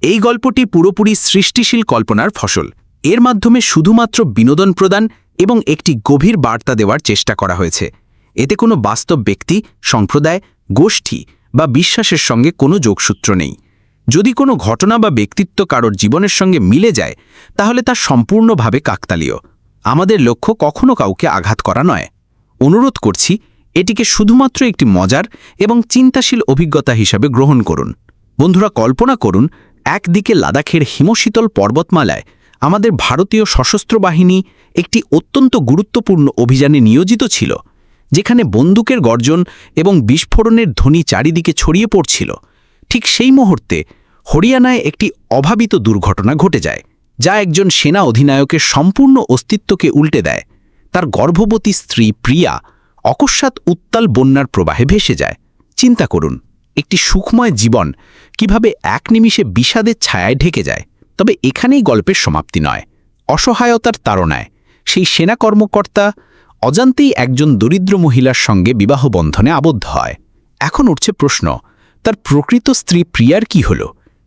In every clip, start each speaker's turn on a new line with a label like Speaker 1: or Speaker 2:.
Speaker 1: এই গল্পটি পুরোপুরি সৃষ্টিশীল কল্পনার ফসল। এর মাধ্যমে শুধুমাত্র বিনোদন প্রদান এবং একটি গভীর বার্তা দেওয়ার চেষ্টা করা হয়েছে। এতে কোনো বাস্তব ব্যক্তি, সম্প্রদায়, গোষ্ঠী বা বিশ্বাসের সঙ্গে কোনো যোগসূত্র নেই। যদি কোনো ঘটনা বা ব্যক্তিত্ব কারোর জীবনের সঙ্গে মিলে যায়, তাহলে তা সম্পূর্ণভাবে কাকতালীয়। আমাদের লক্ষ্য কখনো কাউকে আঘাত করা নয়। অনুরোধ করছি, এটিকে শুধুমাত্র একটি মজার এবং চিন্তাশীল অভিজ্ঞতা হিসাবে গ্রহণ করুন। বন্ধুরা, কল্পনা করুন, একদিকে লাদাখের হিমশীতল পর্বতমালায় আমাদের ভারতীয় সশস্ত্র বাহিনী একটি অত্যন্ত গুরুত্বপূর্ণ অভিযানে নিয়োজিত ছিল, যেখানে বন্দুকের গর্জন এবং বিস্ফোরণের ধ্বনি চারিদিকে ছড়িয়ে পড়ছিল। ঠিক সেই মুহূর্তে হরিয়ানায় একটি অভাবিত দুর্ঘটনা ঘটে যায়, যা একজন সেনা অধিনায়কের সম্পূর্ণ অস্তিত্বকে উল্টে দেয়। তার গর্ভবতী স্ত্রী প্রিয়া অকস্মাৎ উত্তাল বন্যার প্রবাহে ভেসে যায়। চিন্তা করুন, একটি সুখময় জীবন কিভাবে এক নিমিষে বিষাদের ছায়ায় ঢেকে যায়। তবে এখানেই গল্পের সমাপ্তি নয়। অসহায়তার তাড়নায় সেই সেনা কর্মকর্তা অজান্তেই একজন দরিদ্র মহিলার সঙ্গে বিবাহ বন্ধনে আবদ্ধ হয়। এখন উঠছে প্রশ্ন, তার প্রকৃত স্ত্রী প্রিয়ার কি হল?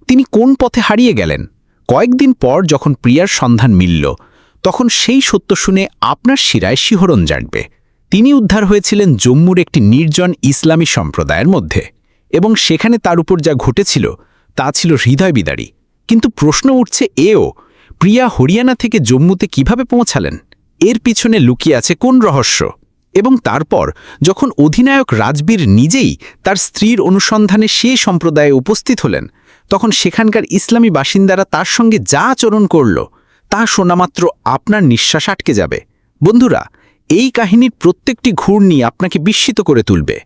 Speaker 1: তিনি কোন পথে হারিয়ে গেলেন? কয়েকদিন পর যখন প্রিয়ার সন্ধান মিলল, তখন সেই সত্য শুনে আপনার শিরায় শিহরণ জাগবে। তিনি উদ্ধার হয়েছিলেন জম্মুর একটি নির্জন ইসলামী সম্প্রদায়ের মধ্যে, এবং সেখানে তার উপর যা ঘটেছিল তা ছিল হৃদয় বিদারী। কিন্তু প্রশ্ন উঠছে প্রিয়া হরিয়ানা থেকে জম্মুতে কিভাবে পৌঁছালেন? এর পিছনে লুকিয়ে আছে কোন রহস্য? এবং তারপর যখন অধিনায়ক রাজবীর নিজেই তার স্ত্রীর অনুসন্ধানে সেই সম্প্রদায়ে উপস্থিত হলেন, তখন সেখানকার ইসলামী বাসিন্দারা তার সঙ্গে যা আচরণ করল, তা শোনামাত্র আপনার নিঃশ্বাস আটকে যাবে। বন্ধুরা, এই কাহিনীর প্রত্যেকটি ঘূর্ণি আপনাকে বিস্মিত করে তুলবে।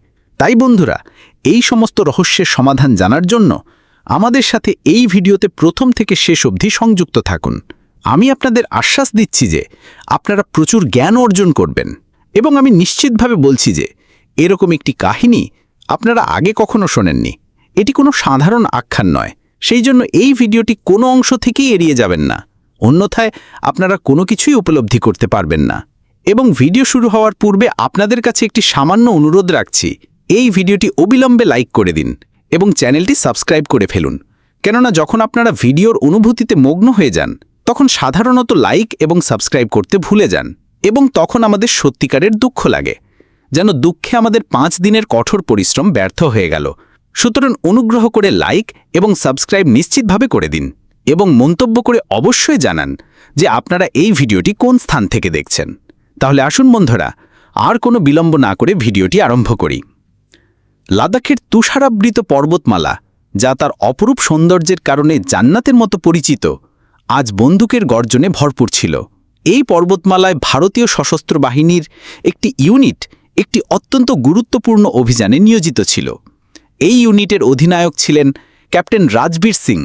Speaker 1: তাই বন্ধুরা, এই সমস্ত রহস্যের সমাধান জানার জন্য আমাদের সাথে এই ভিডিওতে প্রথম থেকে শেষ অবধি সংযুক্ত থাকুন। আমি আপনাদের আশ্বাস দিচ্ছি যে আপনারা প্রচুর জ্ঞান অর্জন করবেন, এবং আমি নিশ্চিতভাবে বলছি যে এরকম একটি কাহিনী আপনারা আগে কখনো শোনেননি। এটি কোনো সাধারণ আখ্যান নয়, সেই জন্য এই ভিডিওটি কোনো অংশ থেকেই এড়িয়ে যাবেন না, অন্যথায় আপনারা কোনো কিছুই উপলব্ধি করতে পারবেন না। এবং ভিডিও শুরু হওয়ার পূর্বে আপনাদের কাছে একটি সামান্য অনুরোধ রাখছি, এই ভিডিওটি অবিলম্বে লাইক করে দিন এবং চ্যানেলটি সাবস্ক্রাইব করে ফেলুন। কেননা যখন আপনারা ভিডিওর অনুভূতিতে মগ্ন হয়ে যান, তখন সাধারণত লাইক এবং সাবস্ক্রাইব করতে ভুলে যান, এবং তখন আমাদের সত্যিকারের দুঃখ লাগে, যেন দুঃখে আমাদের 5 দিনের কঠোর পরিশ্রম ব্যর্থ হয়ে গেল। সুতরাং অনুগ্রহ করে লাইক এবং সাবস্ক্রাইব নিশ্চিতভাবে করে দিন, এবং মন্তব্য করে অবশ্যই জানান যে আপনারা এই ভিডিওটি কোন স্থান থেকে দেখছেন। তাহলে আসুন বন্ধুরা, আর কোনো বিলম্ব না করে ভিডিওটি আরম্ভ করি। লাদাখের তুষারাবৃত পর্বতমালা, যা তার অপরূপ সৌন্দর্যের কারণে জান্নাতের মতো পরিচিত, আজ বন্দুকের গর্জনে ভরপুর ছিল। এই পর্বতমালায় ভারতীয় সশস্ত্র বাহিনীর একটি ইউনিট একটি অত্যন্ত গুরুত্বপূর্ণ অভিযানে নিয়োজিত ছিল। এই ইউনিটের অধিনায়ক ছিলেন ক্যাপ্টেন রাজবীর সিং,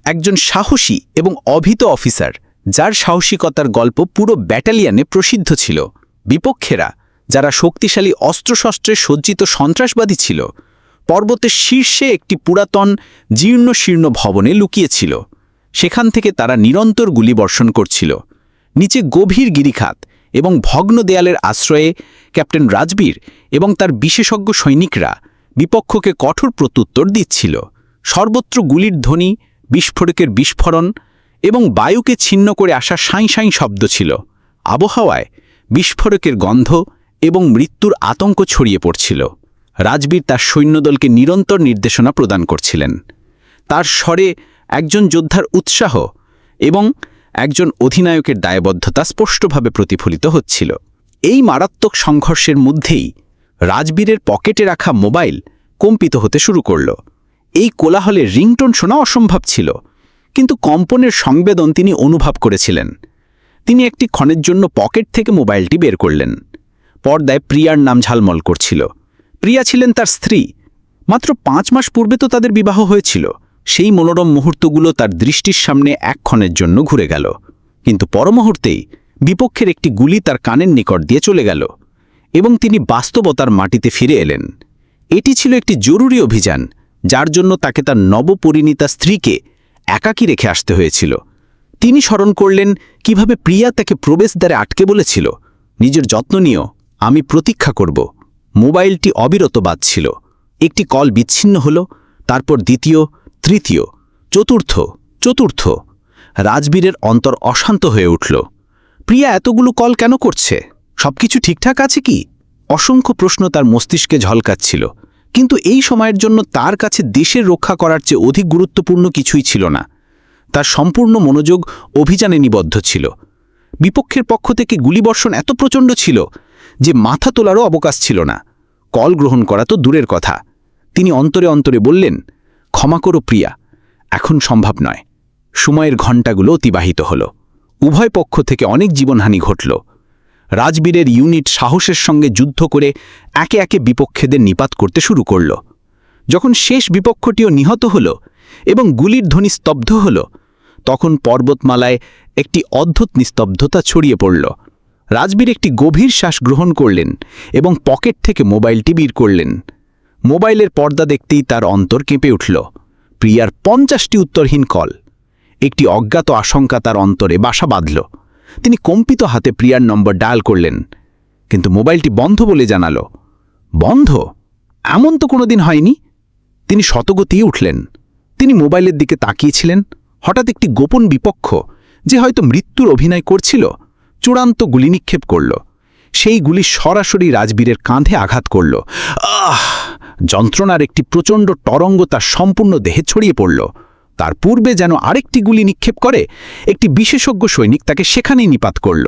Speaker 1: একজন সাহসী এবং অভিত অফিসার, যার সাহসিকতার গল্প পুরো ব্যাটালিয়নে প্রসিদ্ধ ছিল। বিপক্ষেরা, যারা শক্তিশালী অস্ত্রশস্ত্রে সজ্জিত সন্ত্রাসবাদী ছিল, পর্বতের শীর্ষে একটি পুরাতন জীর্ণশীর্ণ ভবনে লুকিয়েছিল। সেখান থেকে তারা নিরন্তর গুলিবর্ষণ করছিল। নিচে গভীর গিরিখাত এবং ভগ্ন দেয়ালের আশ্রয়ে ক্যাপ্টেন রাজবীর এবং তার বিশেষজ্ঞ সৈনিকরা বিপক্ষকে কঠোর প্রত্যুত্তর দিচ্ছিল। সর্বত্র গুলির ধ্বনি, বিস্ফোরকের বিস্ফোরণ এবং বায়ুকে ছিন্ন করে আসা সাঁই সাঁই শব্দ ছিল। আবহাওয়ায় বিস্ফোরকের গন্ধ এবং মৃত্যুর আতঙ্ক ছড়িয়ে পড়ছিল। রাজবীর তার সৈন্যদলকে নিরন্তর নির্দেশনা প্রদান করছিলেন। তার স্বরে একজন যোদ্ধার উৎসাহ এবং একজন অধিনায়কের দায়বদ্ধতা স্পষ্টভাবে প্রতিফলিত হচ্ছিল। এই মারাত্মক সংঘর্ষের মধ্যেই রাজবীরের পকেটে রাখা মোবাইল কম্পিত হতে শুরু করল। এই কোলাহলে রিংটোন শোনা অসম্ভব ছিল, কিন্তু কম্পনের সংবেদন তিনি অনুভব করেছিলেন। তিনি একটি ক্ষণের জন্য পকেট থেকে মোবাইলটি বের করলেন। পর্দায় প্রিয়ার নাম ঝালমল করছিল। প্রিয়া ছিলেন তার স্ত্রী। মাত্র 5 মাস পূর্বে তো তাদের বিবাহ হয়েছিল। সেই মনোরম মুহূর্তগুলো তার দৃষ্টির সামনে এক ক্ষণের জন্য ঘুরে গেল, কিন্তু পরমুহূর্তেই বিপক্ষের একটি গুলি তার কানের নিকট দিয়ে চলে গেল এবং তিনি বাস্তবতার মাটিতে ফিরে এলেন। এটি ছিল একটি জরুরি অভিযান, যার জন্য তাকে তার নবপরিণীতা স্ত্রীকে একাকী রেখে আসতে হয়েছিল। তিনি স্মরণ করলেন কিভাবে প্রিয়া তাকে প্রবেশদ্বারে আটকে বলেছিল, নিজের যত্ন নিও, আমি প্রতীক্ষা করব। মোবাইলটি অবিরত বাজছিল। একটি কল বিচ্ছিন্ন হল, তারপর দ্বিতীয়, তৃতীয়, চতুর্থ চতুর্থ, রাজবীরের অন্তর অশান্ত হয়ে উঠল। প্রিয়া এতগুলো কল কেন করছে? সবকিছু ঠিকঠাক আছে কি? অসংখ্য প্রশ্ন তার মস্তিষ্কে ঝলকাচ্ছিল, কিন্তু এই সময়ের জন্য তার কাছে দেশের রক্ষা করার চেয়ে অধিক গুরুত্বপূর্ণ কিছুই ছিল না। তার সম্পূর্ণ মনোযোগ অভিযানে নিবদ্ধ ছিল। বিপক্ষের পক্ষ থেকে গুলিবর্ষণ এত প্রচণ্ড ছিল যে মাথা তোলারও অবকাশ ছিল না। কল গ্রহণ করা তো দূরের কথা। তিনি অন্তরে অন্তরে বললেন, ক্ষমা করো প্রিয়া, এখন সম্ভব নয়। সময়ের ঘণ্টাগুলো অতিবাহিত হল। উভয় পক্ষ থেকে অনেক জীবনহানি ঘটল। রাজবীরের ইউনিট সাহসের সঙ্গে যুদ্ধ করে একে একে বিপক্ষেদের নিপাত করতে শুরু করল। যখন শেষ বিপক্ষটিও নিহত হল এবং গুলির ধ্বনি স্তব্ধ হল, তখন পর্বতমালায় একটি অদ্ভুত নিস্তব্ধতা ছড়িয়ে পড়ল। রাজবীর একটি গভীর শ্বাস গ্রহণ করলেন এবং পকেট থেকে মোবাইলটি বের করলেন। মোবাইলের পর্দা দেখতেই তার অন্তর কেঁপে উঠল। প্রিয়ার 50টি উত্তরহীন কল। একটি অজ্ঞাত আশঙ্কা তার অন্তরে বাসা বাঁধল। তিনি কম্পিত হাতে প্রিয়ার নম্বর ডায়াল করলেন, কিন্তু মোবাইলটি বন্ধ বলে জানালো। বন্ধ? এমন তো কোনোদিন হয়নি। তিনি শতগতিয়ে উঠলেন। তিনি মোবাইলের দিকে তাকিয়েছিলেন। হঠাৎ একটি গোপন বিপক্ষ, যে হয়তো মৃত্যুর অভিনয় করছিল, চূড়ান্ত গুলি নিক্ষেপ করল। সেই গুলি সরাসরি রাজবীরের কাঁধে আঘাত করল। আহ! যন্ত্রণার একটি প্রচণ্ড তরঙ্গ তার সম্পূর্ণ দেহে ছড়িয়ে পড়ল। তার পূর্বে যেন আরেকটি গুলি নিক্ষেপ করে একটি বিশেষজ্ঞ সৈনিক তাকে সেখানেই নিপাত করল।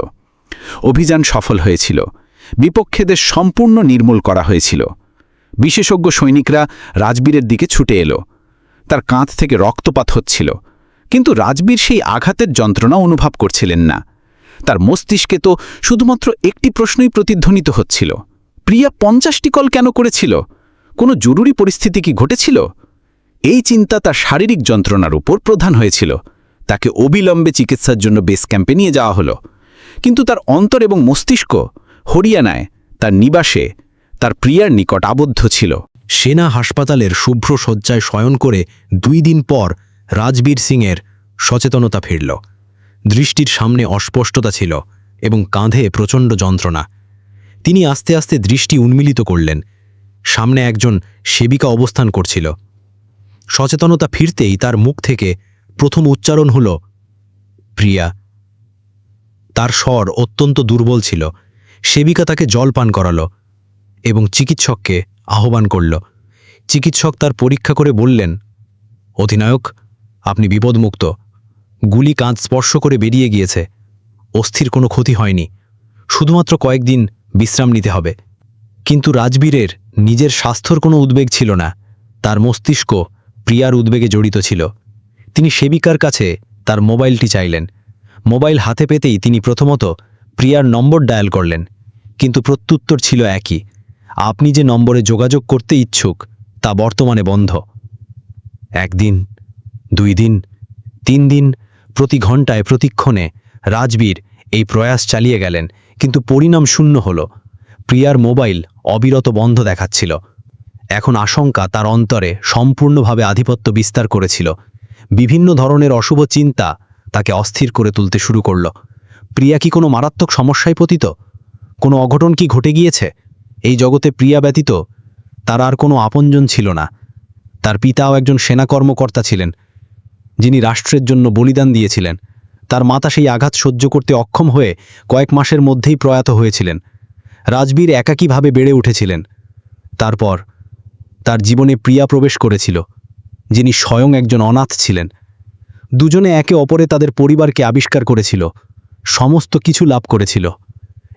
Speaker 1: অভিযান সফল হয়েছিল। বিপক্ষেদের সম্পূর্ণ নির্মূল করা হয়েছিল। বিশেষজ্ঞ সৈনিকরা রাজবীরের দিকে ছুটে এলো। তার কাঁধ থেকে রক্তপাত হচ্ছিল, কিন্তু রাজবীর সেই আঘাতের যন্ত্রণা অনুভব করছিলেন না। তার মস্তিষ্কে তো শুধুমাত্র একটি প্রশ্নই প্রতিধ্বনিত হচ্ছিল, প্রিয়া 50টি কল কেন করেছিল? কোনো জরুরি পরিস্থিতি কি ঘটেছিল? এই চিন্তা তার শারীরিক যন্ত্রণার উপর প্রধান হয়েছিল। তাকে অবিলম্বে চিকিৎসার জন্য বেস ক্যাম্পে নিয়ে যাওয়া হলো। কিন্তু তার অন্তর এবং মস্তিষ্ক হরিয়ানায় তার নিবাসে তার প্রিয়ার নিকট আবদ্ধ ছিল।
Speaker 2: সেনা হাসপাতালের শুভ্র শয্যায় শয়ন করে 2 দিন পর রাজবীর সিংয়ের সচেতনতা ফিরল। দৃষ্টির সামনে অস্পষ্টতা ছিল এবং কাঁধে প্রচণ্ড যন্ত্রণা। তিনি আস্তে আস্তে দৃষ্টি উন্মিলিত করলেন। সামনে একজন সেবিকা অবস্থান করছিল। সচেতনতা ফিরতেই তার মুখ থেকে প্রথম উচ্চারণ হল, প্রিয়া। তার স্বর অত্যন্ত দুর্বল ছিল। সেবিকা তাকে জল পান করালো এবং চিকিৎসককে আহ্বান করল। চিকিৎসক তার পরীক্ষা করে বললেন, অধিনায়ক, আপনি বিপদমুক্ত। গুলি কাঁধ স্পর্শ করে বেরিয়ে গিয়েছে। অস্থির কোনো ক্ষতি হয়নি, শুধুমাত্র কয়েকদিন বিশ্রাম নিতে হবে। কিন্তু রাজবীরের নিজের স্বাস্থ্যর কোনো উদ্বেগ ছিল না। তার মস্তিষ্ক প্রিয়ার উদ্বেগে জড়িত ছিল। তিনি সেবিকার কাছে তার মোবাইলটি চাইলেন। মোবাইল হাতে পেতেই তিনি প্রথমত প্রিয়ার নম্বর ডায়াল করলেন, কিন্তু প্রত্যুত্তর ছিল একই, আপনি যে নম্বরে যোগাযোগ করতে ইচ্ছুক তা বর্তমানে বন্ধ। 1 দিন, 2 দিন, 3 দিন, প্রতি ঘণ্টায় প্রতিক্ষণে রাজবীর এই প্রয়াস চালিয়ে গেলেন, কিন্তু পরিণাম শূন্য হল। প্রিয়ার মোবাইল অবিরত বন্ধ দেখাচ্ছিল। এখন আশঙ্কা তার অন্তরে সম্পূর্ণভাবে আধিপত্য বিস্তার করেছিল। বিভিন্ন ধরনের অশুভ চিন্তা তাকে অস্থির করে তুলতে শুরু করল। প্রিয়া কি কোনো মারাত্মক সমস্যায় পতিত? কোনো অঘটন কি ঘটে গিয়েছে? এই জগতে প্রিয়া ব্যতীত তার আর কোনো আপনজন ছিল না। তার পিতাও একজন সেনা কর্মকর্তা ছিলেন, যিনি রাষ্ট্রের জন্য বলিদান দিয়েছিলেন। তার মাতা সেই আঘাত সহ্য করতে অক্ষম হয়ে কয়েক মাসের মধ্যেই প্রয়াত হয়েছিলেন। রাজবীর একাকীভাবে বেড়ে উঠেছিলেন। তারপর তার জীবনে প্রিয়া প্রবেশ করেছিল, যিনি স্বয়ং একজন অনাথ ছিলেন। দুজনে একে অপরে তাদের পরিবারকে আবিষ্কার করেছিল, সমস্ত কিছু লাভ করেছিল,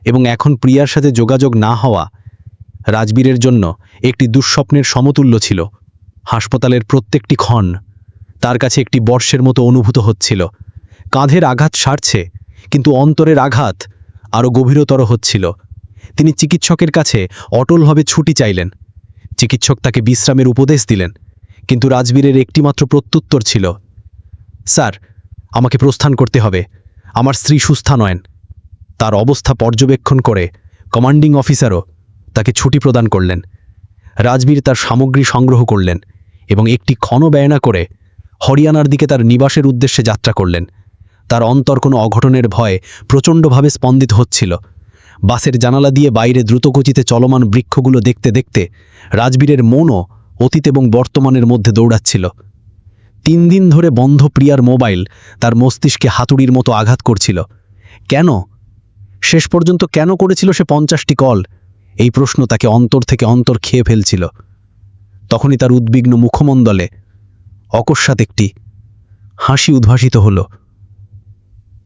Speaker 2: এবং এখন প্রিয়ার সাথে যোগাযোগ না হওয়া রাজবীরের জন্য একটি দুঃস্বপ্নের সমতুল্য ছিল। হাসপাতালের প্রত্যেকটি ক্ষণ তার কাছে একটি বর্ষের মতো অনুভূত হচ্ছিল। কাঁধের আঘাত সারছে, কিন্তু অন্তরের আঘাত আরও গভীরতর হচ্ছিল। তিনি চিকিৎসকের কাছে অটলভাবে ছুটি চাইলেন। চিকিৎসক তাকে বিশ্রামের উপদেশ দিলেন, কিন্তু রাজবীরের একটিমাত্র প্রত্যুত্তর ছিল, স্যার, আমাকে প্রস্থান করতে হবে। আমার স্ত্রী সুস্থা নয়। তার অবস্থা পর্যবেক্ষণ করে কমান্ডিং অফিসারও তাকে ছুটি প্রদান করলেন। রাজবীর তার সামগ্রী সংগ্রহ করলেন এবং একটি ক্ষণও ব্যয় না করে হরিয়ানার দিকে তার নিবাসের উদ্দেশ্যে যাত্রা করলেন। তার অন্তর কোনো অঘটনের ভয়ে প্রচণ্ডভাবে স্পন্দিত হচ্ছিল। বাসের জানালা দিয়ে বাইরে দ্রুতগতিতে চলমান বৃক্ষগুলো দেখতে দেখতে রাজবীরের মনও অতীত এবং বর্তমানের মধ্যে দৌড়াচ্ছিল। 3 দিন ধরে বন্ধ প্রিয়ার মোবাইল তার মস্তিষ্কে হাতুড়ির মতো আঘাত করছিল। কেন? শেষ পর্যন্ত কেন করেছিল সে 50টি কল? এই প্রশ্ন তাকে অন্তর থেকে অন্তর খেয়ে ফেলছিল। তখনই তার উদ্বিগ্ন মুখমণ্ডলে অকস্মাৎ একটি হাসি উদ্ভাসিত হলো।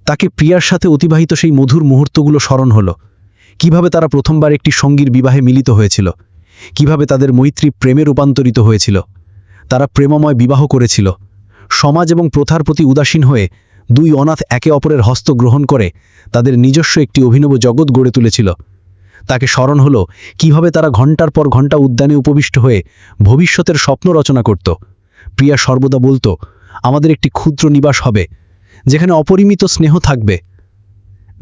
Speaker 2: তাকে প্রিয়ার সাথে অতিবাহিত সেই মধুর মুহূর্তগুলো স্মরণ হলো। কিভাবে তারা প্রথমবার একটি সঙ্গীর বিবাহে মিলিত হয়েছিল, কিভাবে তাদের মৈত্রী প্রেমে রূপান্তরিত হয়েছিল। তারা প্রেমময় বিবাহ করেছিল। সমাজ এবং প্রথার প্রতি উদাসীন হয়ে দুই অনাথ একে অপরের হস্ত গ্রহণ করে তাদের নিজস্ব একটি অভিনব জগৎ গড়ে তুলেছিল। তাকে স্মরণ হলো কিভাবে তারা ঘণ্টার পর ঘণ্টা উদ্যানে উপবিষ্ট হয়ে ভবিষ্যতের স্বপ্ন রচনা করত। প্রিয়া সর্বদা বলতো, আমাদের একটি ক্ষুদ্র নিবাস হবে, যেখানে অপরিমিত স্নেহ থাকবে।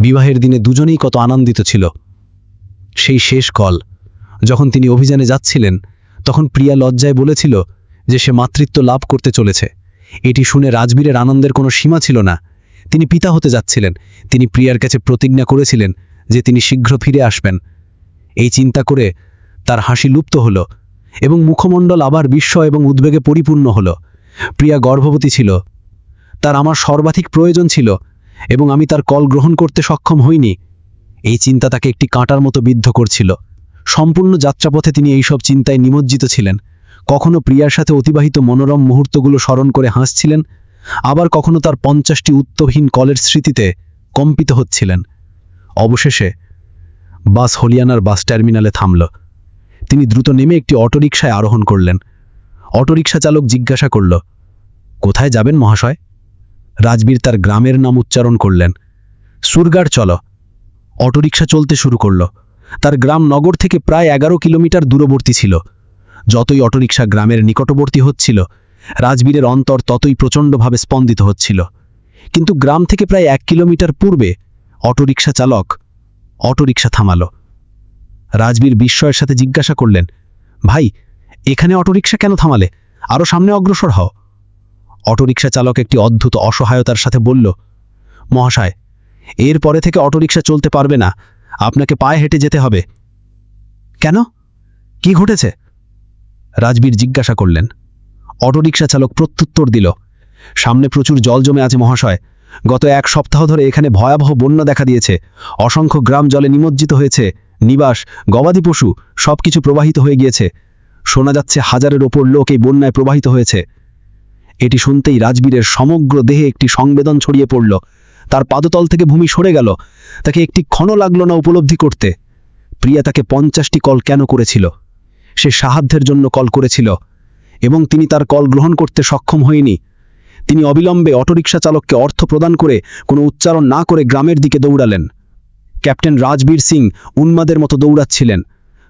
Speaker 2: বিবাহের দিনে দুজনেই কত আনন্দিত ছিল। সেই শেষ কল যখন তিনি অভিযানে যাচ্ছিলেন, তখন প্রিয়া লজ্জায় বলেছিল যে সে মাতৃত্ব লাভ করতে চলেছে। এটি শুনে রাজবীরের আনন্দের কোনো সীমা ছিল না। তিনি পিতা হতে যাচ্ছিলেন। তিনি প্রিয়ার কাছে প্রতিজ্ঞা করেছিলেন যে তিনি শীঘ্র ফিরে আসবেন। এই চিন্তা করে তার হাসি লুপ্ত হলো এবং মুখমণ্ডল আবার বিস্ময় এবং উদ্বেগে পরিপূর্ণ হলো। প্রিয়া গর্ভবতী ছিল, তার আমার সর্বাধিক প্রয়োজন ছিল এবং আমি তার কল গ্রহণ করতে সক্ষম হইনি। এই চিন্তা তাকে একটি কাঁটার মতো বিদ্ধ করছিল। সম্পূর্ণ যাত্রাপথে তিনি এইসব চিন্তায় নিমজ্জিত ছিলেন। কখনো প্রিয়ার সাথে অতিবাহিত মনোরম মুহূর্তগুলো স্মরণ করে হাসছিলেন, আবার কখনো তার 50টি উত্তরহীন কলের স্মৃতিতে কম্পিত হচ্ছিলেন। অবশেষে বাস হলিয়ানার বাস টার্মিনালে থামল। তিনি দ্রুত নেমে একটি অটোরিকশায় আরোহণ করলেন। অটোরিকশা চালক জিজ্ঞাসা করল, কোথায় যাবেন মহাশয়? রাজবীর তার গ্রামের নাম উচ্চারণ করলেন। সুরগাড় চলো। অটোরিকশা চলতে শুরু করল। তার গ্রাম নগর থেকে প্রায় 11 কিলোমিটার দূরবর্তী ছিল। যতই অটোরিকশা গ্রামের নিকটবর্তী হচ্ছিল, রাজবীরের অন্তর ততই প্রচণ্ডভাবে স্পন্দিত হচ্ছিল। কিন্তু গ্রাম থেকে প্রায় 1 কিলোমিটার পূর্বে অটোরিকশা চালক অটোরিকশা থামাল। রাজবীর বিস্ময়ের সাথে জিজ্ঞাসা করলেন, ভাই, এখানে অটোরিকশা কেন থামালে? আরও সামনে অগ্রসর হও। অটোরিকশা চালক একটি অদ্ভুত অসহায়তার সাথে বলল, মহাশয়, এর পরে থেকে অটোরিকশা চলতে পারবে না, আপনাকে পায়ে হেঁটে যেতে হবে। কেন? কি ঘটেছে? রাজবীর জিজ্ঞাসা করলেন। অটোরিকশা চালক প্রত্যুত্তর দিল, সামনে প্রচুর জল জমে আছে মহাশয়। গত 1 সপ্তাহ ধরে এখানে ভয়াবহ বন্যা দেখা দিয়েছে। অসংখ্য গ্রাম জলে নিমজ্জিত হয়েছে। নিবাস, গবাদি পশু সবকিছু প্রবাহিত হয়ে গিয়েছে। শোনা যাচ্ছে 1000-এর ওপর লোক এই বন্যায় প্রবাহিত হয়েছে। এটি শুনতেই রাজবীরের সমগ্র দেহে একটি সংবেদন ছড়িয়ে পড়ল। তার পাদতল থেকে ভূমি সরে গেল। তাকে একটি ক্ষণ লাগল না উপলব্ধি করতে। প্রিয়া তাকে 50টি কল কেন করেছিল? সে সাহায্যের জন্য কল করেছিল এবং তিনি তার কল গ্রহণ করতে সক্ষম হয়নি। তিনি অবিলম্বে অটোরিকশা চালককে অর্থ প্রদান করে কোনো উচ্চারণ না করে গ্রামের দিকে দৌড়ালেন। ক্যাপ্টেন রাজবীর সিং উন্মাদের মতো দৌড়াচ্ছিলেন।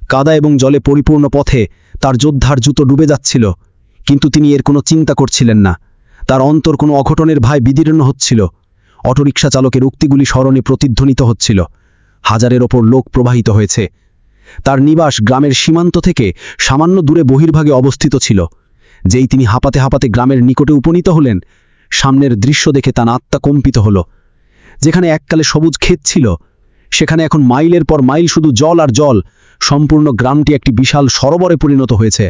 Speaker 2: কাদা এবং জলে পরিপূর্ণ পথে তার যোদ্ধার জুতো ডুবে যাচ্ছিল, কিন্তু তিনি এর কোনো চিন্তা করছিলেন না। তার অন্তর কোনো অঘটনের ভয় বিদীর্ণ হচ্ছিল। অটোরিকশা চালকের উক্তিগুলি স্মরণে প্রতিধ্বনিত হচ্ছিল। 1000-এর ওপর লোক প্রবাহিত হয়েছে। তার নিবাস গ্রামের সীমান্ত থেকে সামান্য দূরে বহির্ভাগে অবস্থিত ছিল। যেই তিনি হাঁপাতে হাঁপাতে গ্রামের নিকটে উপনীত হলেন, সামনের দৃশ্য দেখে তার আত্মা কম্পিত হল। যেখানে এককালে সবুজ ক্ষেত ছিল, সেখানে এখন মাইলের পর মাইল শুধু জল আর জল। সম্পূর্ণ গ্রামটি একটি বিশাল সরোবরে পরিণত হয়েছে।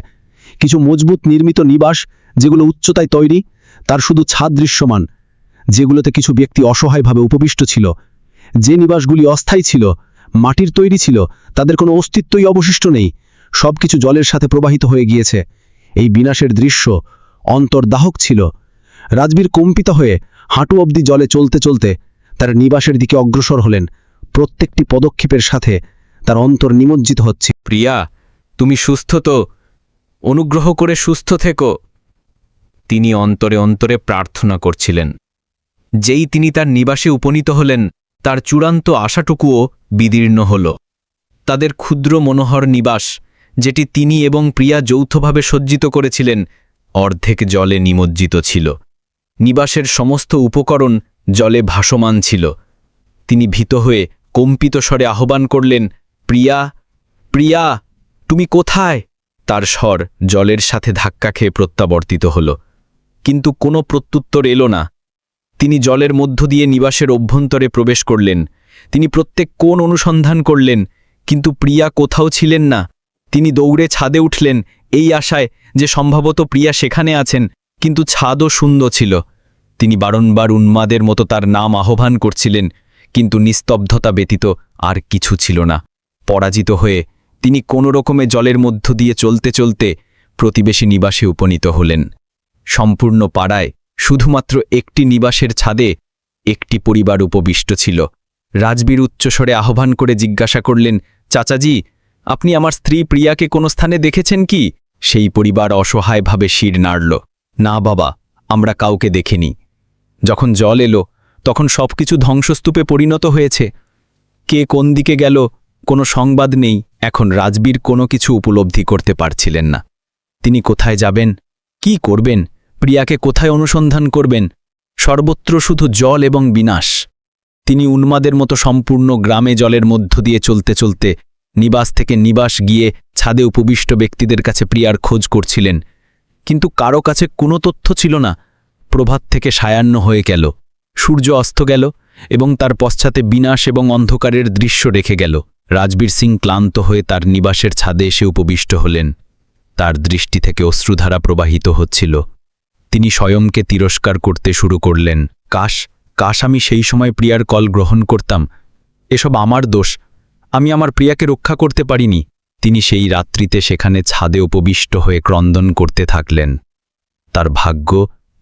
Speaker 2: কিছু মজবুত নির্মিত নিবাস, যেগুলো উচ্চতায় তৈরি, তার শুধু ছাদ দৃশ্যমান, যেগুলোতে কিছু ব্যক্তি অসহায়ভাবে উপবিষ্ট ছিল। যে নিবাসগুলি অস্থায়ী ছিল, মাটির তৈরি ছিল, তাদের কোনো অস্তিত্বই অবশিষ্ট নেই। সবকিছু জলের সাথে প্রবাহিত হয়ে গিয়েছে। এই বিনাশের দৃশ্য অন্তর্দাহক ছিল। রাজবীর কম্পিত হয়ে হাঁটু অবধি জলে চলতে চলতে তার নিবাসের দিকে অগ্রসর হলেন। প্রত্যেকটি পদক্ষেপের সাথে তার অন্তর নিমজ্জিত হচ্ছে।
Speaker 1: প্রিয়া, তুমি সুস্থ তো? অনুগ্রহ করে সুস্থ থেকো। তিনি অন্তরে অন্তরে প্রার্থনা করছিলেন। যেই তিনি তার নিবাসে উপনীত হলেন, তার চূড়ান্ত আশাটুকুও বিদীর্ণ হল। তাদের ক্ষুদ্র মনোহর নিবাস, যেটি তিনি এবং প্রিয়া যৌথভাবে সজ্জিত করেছিলেন, অর্ধেক জলে নিমজ্জিত ছিল। নিবাসের সমস্ত উপকরণ জলে ভাসমান ছিল। তিনি ভীত হয়ে কম্পিত স্বরে আহ্বান করলেন, প্রিয়া, প্রিয়া, তুমি কোথায়? তার স্বর জলের সাথে ধাক্কা খেয়ে প্রত্যাবর্তিত হল, কিন্তু কোনো প্রত্যুত্তর এলো না। তিনি জলের মধ্য দিয়ে নিবাসের অভ্যন্তরে প্রবেশ করলেন। তিনি প্রত্যেক কোণ অনুসন্ধান করলেন, কিন্তু প্রিয়া কোথাও ছিলেন না। তিনি দৌড়ে ছাদে উঠলেন, এই আশায় যে সম্ভবত প্রিয়া সেখানে আছেন,
Speaker 3: কিন্তু ছাদও শূন্য ছিল। তিনি বারংবার উন্মাদের মতো তার নাম আহ্বান করছিলেন, কিন্তু নিস্তব্ধতা ব্যতীত আর কিছু ছিল না। পরাজিত হয়ে তিনি কোনো রকমে জলের মধ্য দিয়ে চলতে চলতে প্রতিবেশী নিবাসে উপনীত হলেন। সম্পূর্ণ পাড়ায় শুধুমাত্র একটি নিবাসের ছাদে একটি পরিবার উপবিষ্ট ছিল। রাজবীর উচ্চস্বরে আহ্বান করে জিজ্ঞাসা করলেন, চাচাজি, আপনি আমার স্ত্রী প্রিয়াকে কোনো স্থানে দেখেছেন কি? সেই পরিবার অসহায়ভাবে শির নাড়ল। না বাবা, আমরা কাউকে দেখিনি। যখন জল এলো তখন সবকিছু ধ্বংসস্তূপে পরিণত হয়েছে। কে কোন দিকে গেল কোনো সংবাদ নেই। এখন রাজবীর কোনো কিছু উপলব্ধি করতে পারছিলেন না। তিনি কোথায় যাবেন, কি করবেন, প্রিয়াকে কোথায় অনুসন্ধান করবেন? সর্বত্র শুধু জল এবং বিনাশ। তিনি উন্মাদের মতো সম্পূর্ণ গ্রামে জলের মধ্য দিয়ে চলতে চলতে নিবাস থেকে নিবাস গিয়ে ছাদে উপবিষ্ট ব্যক্তিদের কাছে প্রিয়ার খোঁজ করছিলেন, কিন্তু কারো কাছে কোনো তথ্য ছিল না। প্রভাত থেকে সায়াহ্ন হয়ে গেল, সূর্য অস্ত গেল এবং তার পশ্চাতে বিনাশ এবং অন্ধকারের দৃশ্য রেখে গেল। রাজবীর সিং ক্লান্ত হয়ে তার নিবাসের ছাদে এসে উপবিষ্ট হলেন। তার দৃষ্টি থেকে অশ্রুধারা প্রবাহিত হচ্ছিল। তিনি স্বয়ংকে তিরস্কার করতে শুরু করলেন। কাশ আমি সেই সময় প্রিয়ার কল গ্রহণ করতাম। এসব আমার দোষ, আমি আমার প্রিয়াকে রক্ষা করতে পারিনি। তিনি সেই রাত্রিতে সেখানে ছাদে উপবিষ্ট হয়ে ক্রন্দন করতে থাকলেন। তার ভাগ্য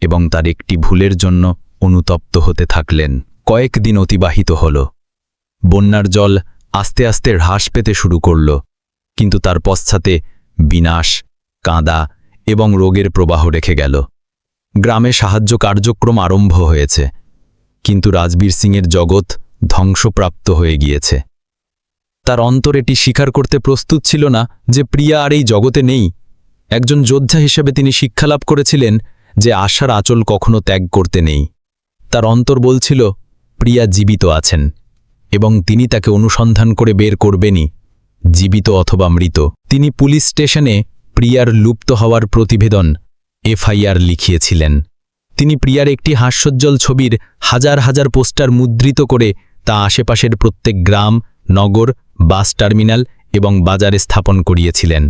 Speaker 3: এবং তার একটি ভুলের জন্য অনুতপ্ত হতে থাকলেন। কয়েকদিন অতিবাহিত হল। বন্যার জল আস্তে আস্তে হ্রাস পেতে শুরু করল, কিন্তু তার পশ্চাতে বিনাশ, কাঁদা এবং রোগের প্রবাহ রেখে গেল। গ্রামে সাহায্য কার্যক্রম আরম্ভ হয়েছে, কিন্তু রাজবীর সিংয়ের জগৎ ধ্বংসপ্রাপ্ত হয়ে গিয়েছে। তার অন্তর এটি স্বীকার করতে প্রস্তুত ছিল না যে প্রিয়া আর এই জগতে নেই। একজন যোদ্ধা হিসেবে তিনি শিক্ষালাভ করেছিলেন যে আশার আঁচল কখনো ত্যাগ করতে নেই। তার অন্তর বলছিল প্রিয়া জীবিত আছেন এবং তিনি তাকে অনুসন্ধান করে বের করবেনই, জীবিত অথবা মৃত। তিনি পুলিশ স্টেশনে প্রিয়ার লুপ্ত হওয়ার প্রতিবেদন এফআইআর লিখিয়েছিলেন। তিনি প্রিয়ার একটি হাস্যোজ্জ্বল ছবির হাজার হাজার পোস্টার মুদ্রিত করে তা আশেপাশের প্রত্যেক গ্রাম, নগর, বাস টার্মিনাল এবং বাজারে স্থাপন করিয়েছিলেন।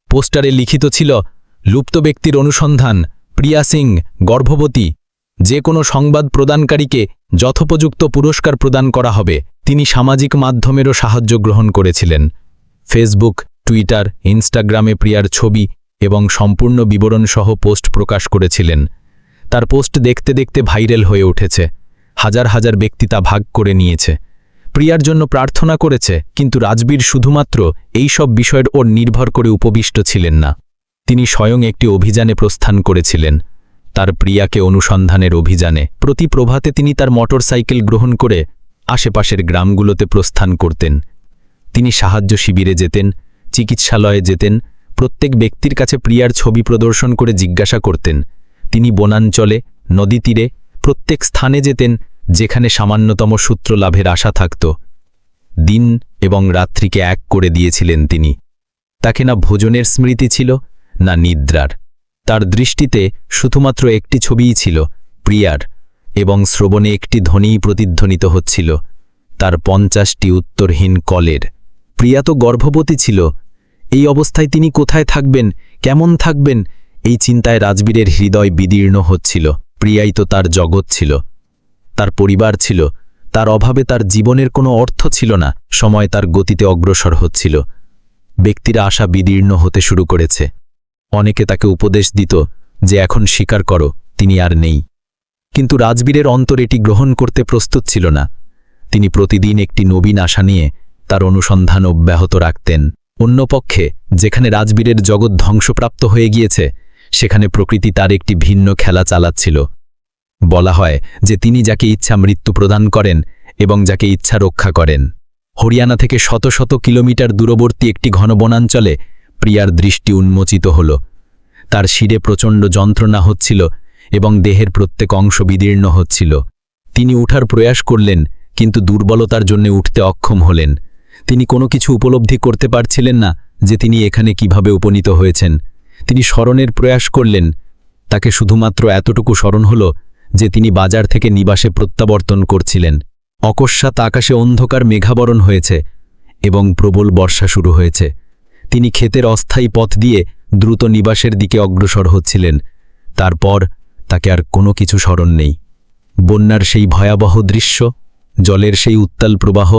Speaker 3: পোস্টারে লিখিত ছিল, লুপ্ত ব্যক্তির অনুসন্ধান, প্রিয়া সিং গর্ভবতী, যে কোনো সংবাদ প্রদানকারীকে যথোপযুক্ত পুরস্কার প্রদান করা হবে। তিনি সামাজিক মাধ্যমেরও সাহায্য গ্রহণ করেছিলেন। ফেসবুক, টুইটার, ইনস্টাগ্রামে প্রিয়ার ছবি এবং সম্পূর্ণ বিবরণ সহ পোস্ট প্রকাশ করেছিলেন। তার পোস্ট দেখতে দেখতে ভাইরাল হয়ে উঠেছে। হাজার হাজার ব্যক্তি তা ভাগ করে নিয়েছে, প্রিয়ার জন্য প্রার্থনা করেছে। কিন্তু রাজবীর শুধুমাত্র এই সব বিষয়ের ওর নির্ভর করে উপবিষ্ট ছিলেন না। তিনি স্বয়ং একটি অভিযানে প্রস্থান করেছিলেন, তার প্রিয়াকে অনুসন্ধানের অভিযানে। প্রতি প্রভাতে তিনি তার মোটরসাইকেল গ্রহণ করে আশেপাশের গ্রামগুলোতে প্রস্থান করতেন। তিনি সাহায্য শিবিরে যেতেন, চিকিৎসালয়ে যেতেন, প্রত্যেক ব্যক্তির কাছে প্রিয়ার ছবি প্রদর্শন করে জিজ্ঞাসা করতেন। তিনি বনাঞ্চলে, নদী তীরে, প্রত্যেক স্থানে যেতেন যেখানে সামান্যতম সূত্র লাভের আশা থাকত। দিন এবং রাত্রিকে এক করে দিয়েছিলেন তিনি। তাকে না ভোজনের স্মৃতি ছিল, না নিদ্রার। তার দৃষ্টিতে শুধুমাত্র একটি ছবিই ছিল, প্রিয়ার, এবং শ্রবণে একটি ধ্বনিই প্রতিধ্বনিত হচ্ছিল, তার 50টি উত্তরহীন কলের। প্রিয়া তো গর্ভবতী ছিল। এই অবস্থায় তিনি কোথায় থাকবেন, কেমন থাকবেন, এই চিন্তায় রাজবীরের হৃদয় বিদীর্ণ হচ্ছিল। প্রিয়াই তো তার জগৎ ছিল, তার পরিবার ছিল। তার অভাবে তার জীবনের কোনো অর্থ ছিল না। সময় তার গতিতে অগ্রসর হচ্ছিল। ব্যক্তিরা আশা বিদীর্ণ হতে শুরু করেছে। অনেকে তাকে উপদেশ দিত যে এখন স্বীকার করো, তিনি আর নেই। কিন্তু রাজবীরের অন্তর এটি গ্রহণ করতে প্রস্তুত ছিল না। তিনি প্রতিদিন একটি নবীন আশা নিয়ে তার অনুসন্ধান অব্যাহত রাখতেন। অন্যপক্ষে যেখানে রাজবীরের জগৎ ধ্বংসপ্রাপ্ত হয়ে গিয়েছে, সেখানে প্রকৃতি তার একটি ভিন্ন খেলা চালাচ্ছিল। বলা হয় যে তিনি যাকে ইচ্ছা মৃত্যু প্রদান করেন এবং যাকে ইচ্ছা রক্ষা করেন। হরিয়ানা থেকে শত শত কিলোমিটার দূরবর্তী একটি ঘন বনাঞ্চলে প্রিয়ার দৃষ্টি উন্মোচিত হল। তার শিরে প্রচণ্ড যন্ত্রণা হচ্ছিল এবং দেহের প্রত্যেক অংশ বিদীর্ণ হচ্ছিল। তিনি উঠার প্রয়াস করলেন, কিন্তু দুর্বলতার জন্য উঠতে অক্ষম হলেন। তিনি কোনো কিছু উপলব্ধি করতে পারছিলেন না যে তিনি এখানে কিভাবে উপনীত হয়েছেন। তিনি স্মরণের প্রয়াস করলেন। তাকে শুধুমাত্র এতটুকু স্মরণ হল যে তিনি বাজার থেকে নিবাসে প্রত্যাবর্তন করছিলেন। অকস্মাৎ আকাশে অন্ধকার মেঘাবরণ হয়েছে এবং প্রবল বর্ষা শুরু হয়েছে। তিনি ক্ষেতের অস্থায়ী পথ দিয়ে দ্রুত নিবাসের দিকে অগ্রসর হচ্ছিলেন। তারপর তাকে আর কোনো কিছু স্মরণ নেই। বন্যার সেই ভয়াবহ দৃশ্য, জলের সেই উত্তাল প্রবাহ,